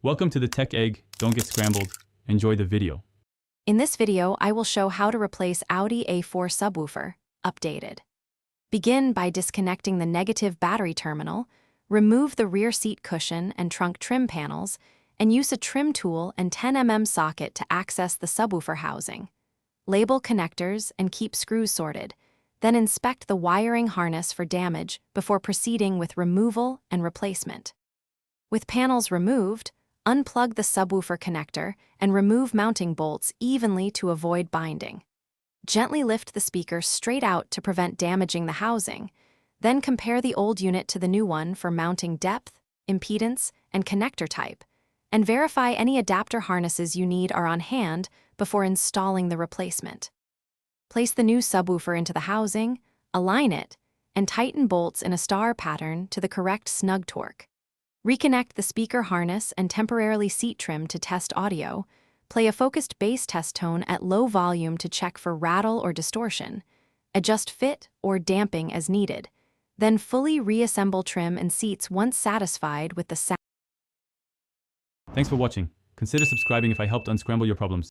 Welcome to the Tech Egg. Don't get scrambled. Enjoy the video. In this video, I will show how to replace Audi A4 Subwoofer, updated. Begin by disconnecting the negative battery terminal, remove the rear seat cushion and trunk trim panels, and use a trim tool and 10mm socket to access the subwoofer housing. Label connectors and keep screws sorted, then inspect the wiring harness for damage before proceeding with removal and replacement. With panels removed, unplug the subwoofer connector and remove mounting bolts evenly to avoid binding. Gently lift the speaker straight out to prevent damaging the housing, then compare the old unit to the new one for mounting depth, impedance, and connector type, and verify any adapter harnesses you need are on hand before installing the replacement. Place the new subwoofer into the housing, align it, and tighten bolts in a star pattern to the correct snug torque. Reconnect the speaker harness and temporarily seat trim to test audio. Play a focused bass test tone at low volume to check for rattle or distortion. Adjust fit or damping as needed. Then fully reassemble trim and seats once satisfied with the sound. Thanks for watching. Consider subscribing if I helped unscramble your problems.